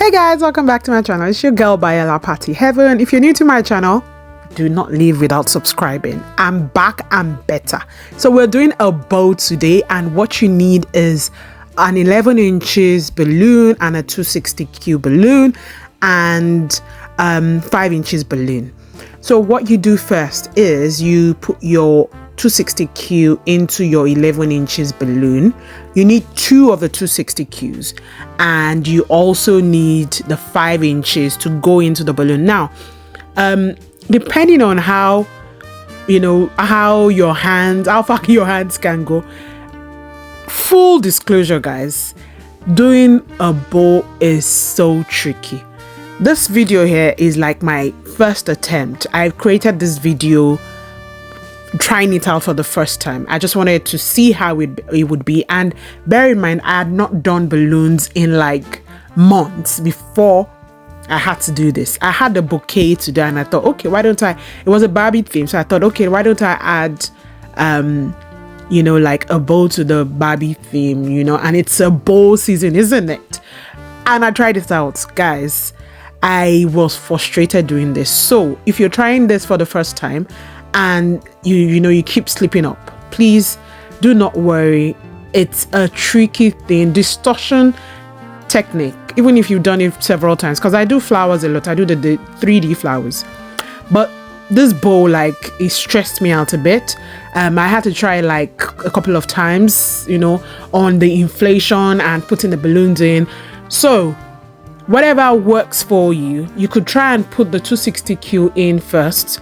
Hey guys, welcome back to my channel. It's your girl Bayala Party Heaven. If you're new to my channel, do not leave without subscribing. I'm back and better. So we're doing a bow today, and what you need is an 11 inches balloon and a 260Q balloon and 5 inches balloon. So what you do first is you put your 260Q into your 11 inches balloon. You need 2 of the 260Qs, and you also need the 5 inches to go into the balloon. Now, depending on how how far your hands can go. Full disclosure, guys, doing a bow is so tricky. This video here is like my first attempt. I've created this video trying it out for the first time. I just wanted to see how it would be, and bear in mind I had not done balloons in like months before I had to do this. I had a bouquet to do, and I thought, okay, why don't I, it was a Barbie theme, so I thought, okay, why don't I add like a bow to the Barbie theme, and it's a bow season, isn't it? And I tried it out, guys. I was frustrated doing this. So if you're trying this for the first time and you keep slipping up, please do not worry. It's a tricky thing. Distortion technique, even if you've done it several times, because I do flowers a lot. I do the 3D flowers, but this bow, like, it stressed me out a bit. I had to try like a couple of times, on the inflation and putting the balloons in. So whatever works for you, you could try and put the 260Q in first,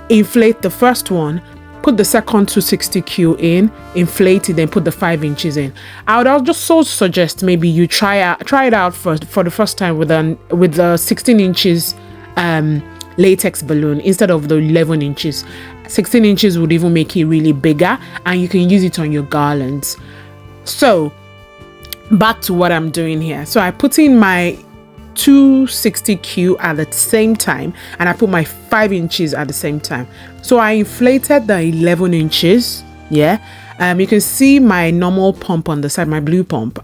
inflate the first one, put the second 260Q in, inflate it, then put the 5 inches in. I would just so suggest maybe you try it out for the first time with the 16 inches latex balloon instead of the 11 inches. 16 inches would even make it really bigger, and you can use it on your garlands. So back to what I'm doing here. So I put in my 260Q at the same time, and I put my 5 inches at the same time. So I inflated the 11 inches. You can see my normal pump on the side, my blue pump.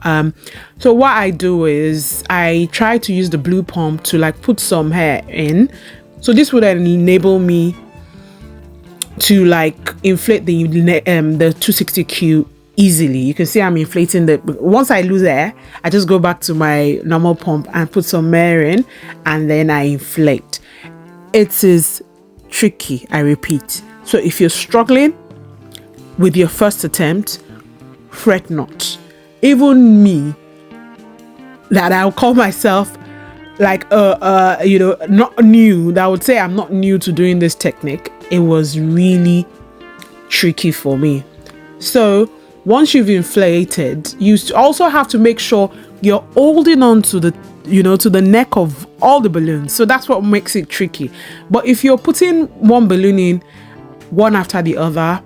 So what I do is I try to use the blue pump to like put some hair in. So this would enable me to like inflate the 260Q easily. You can see I'm inflating once I lose air, I just go back to my normal pump and put some air in, and then I inflate. It is tricky, I repeat. So if you're struggling with your first attempt, fret not. Even me, that I'll call myself like not new, that I would say I'm not new to doing this technique, it was really tricky for me. So once you've inflated, you also have to make sure you're holding on to the to the neck of all the balloons. So that's what makes it tricky. But if you're putting one balloon in one after the other,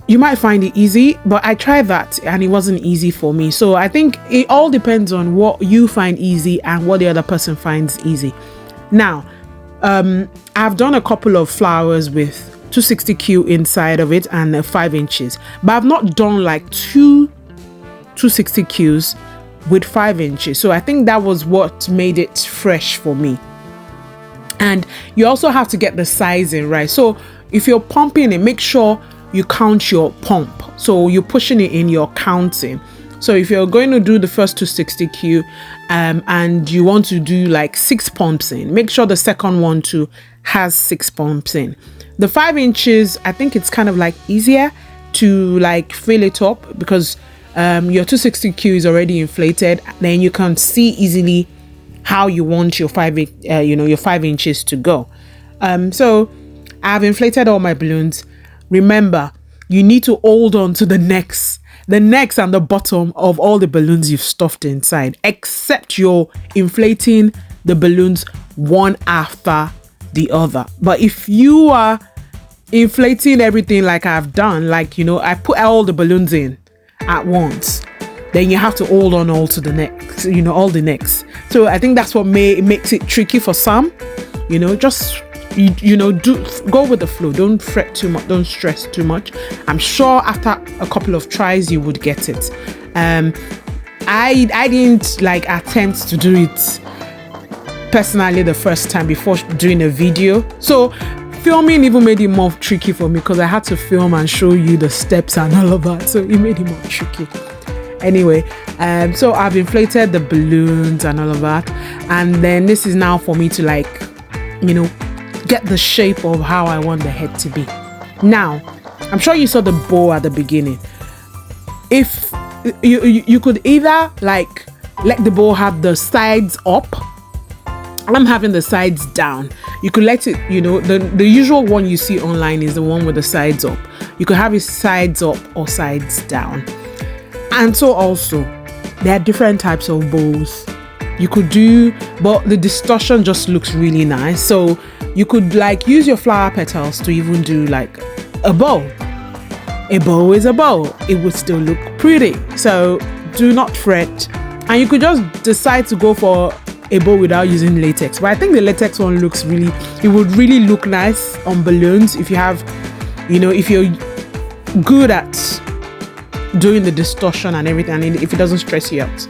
you might find it easy, but I tried that and it wasn't easy for me. So I think it all depends on what you find easy and what the other person finds easy. Now, I've done a couple of flowers with 260Q inside of it and 5 inches, but I've not done like 2 260Qs with 5 inches. So I think that was what made it fresh for me. And you also have to get the sizing right. So if you're pumping it, make sure you count your pump. So you're pushing it in, you're counting. So if you're going to do the first 260Q and you want to do like 6 pumps in, make sure the second one too has 6 pumps in. The 5 inches, I think it's kind of like easier to like fill it up because your 260Q is already inflated. Then you can see easily how you want your 5 inches to go. So I've inflated all my balloons. Remember, you need to hold on to the necks and the bottom of all the balloons you've stuffed inside, except you're inflating the balloons one after the other. But if you are inflating everything like I've done, like I put all the balloons in at once, then you have to hold on all to the necks, all the necks. So I think that's what makes it tricky for some. Just do go with the flow. Don't fret too much, don't stress too much. I'm sure after a couple of tries you would get it. I didn't like attempt to do it personally the first time before doing a video, so filming even made it more tricky for me because I had to film and show you the steps and all of that, so it made it more tricky. Anyway, so I've inflated the balloons and all of that, and then this is now for me to, like, you know, get the shape of how I want the head to be. Now, I'm sure you saw the bow at the beginning. If you could either like let the bow have the sides up. I'm having the sides down. You could let it, you know, the usual one you see online is the one with the sides up. You could have it sides up or sides down. And so also, there are different types of bows you could do, but the distortion just looks really nice. So you could like use your flower petals to even do like a bow. A bow is a bow. It would still look pretty. So do not fret. And you could just decide to go for a bow without using latex, but I think the latex one looks really, it would really look nice on balloons if you have, you know, if you're good at doing the distortion and everything, and if it doesn't stress you out.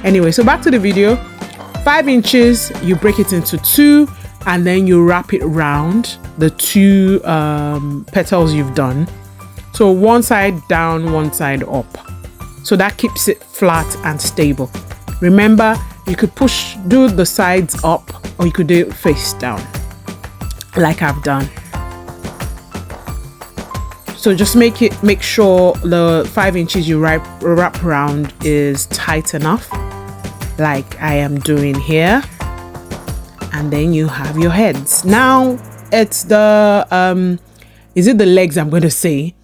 Anyway, so back to the video. 5 inches, you break it into 2, and then you wrap it around the 2 petals you've done. So one side down, one side up, so that keeps it flat and stable. Remember, you could do the sides up, or you could do it face down like I've done. So just make sure the 5 inches you wrap around is tight enough, like I am doing here, and then you have your heads. Now it's the is it the legs? I'm going to say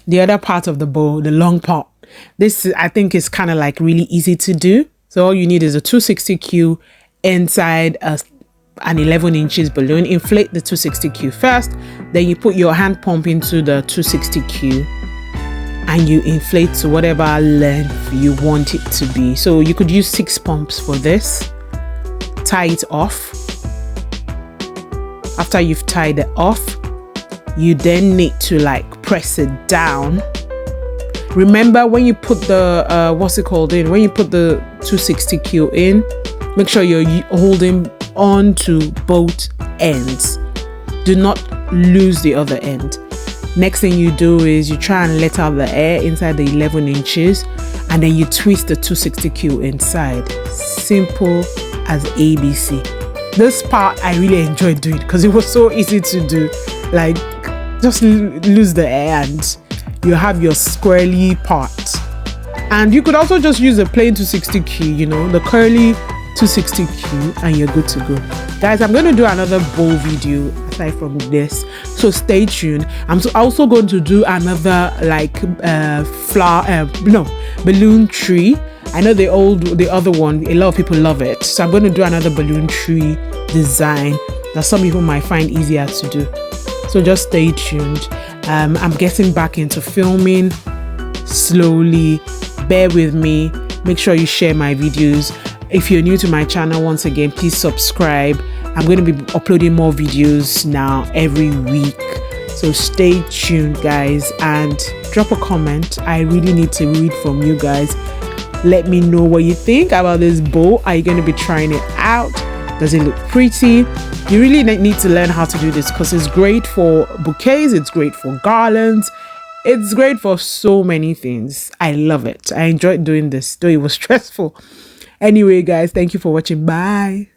the other part of the bow, the long part. This I think is kind of like really easy to do. So all you need is a 260Q inside an 11 inches balloon. Inflate the 260Q first, then you put your hand pump into the 260Q and you inflate to whatever length you want it to be. So you could use 6 pumps for this. Tie it off. After you've tied it off, you then need to like press it down. Remember, when you put the when you put the 260Q in, make sure you're holding on to both ends. Do not lose the other end. Next thing you do is you try and let out the air inside the 11 inches, and then you twist the 260Q inside. Simple as ABC. This part I really enjoyed doing because it was so easy to do. Like, just lose the air and you have your squarely part. And you could also just use a plain 260Q, you know, the curly 260Q, and you're good to go. Guys, I'm going to do another bow video aside from this, so stay tuned. I'm also going to do another like balloon tree. I know the other one, a lot of people love it, so I'm going to do another balloon tree design that some people might find easier to do. So just stay tuned. I'm getting back into filming slowly. Bear with me. Make sure you share my videos. If you're new to my channel, once again, please subscribe. I'm going to be uploading more videos now every week. So stay tuned, guys, and drop a comment. I really need to read from you guys. Let me know what you think about this bow. Are you going to be trying it out? Does it look pretty? You really need to learn how to do this because it's great for bouquets, it's great for garlands, it's great for so many things. I love it. I enjoyed doing this, though it was stressful. Anyway, guys, thank you for watching. Bye.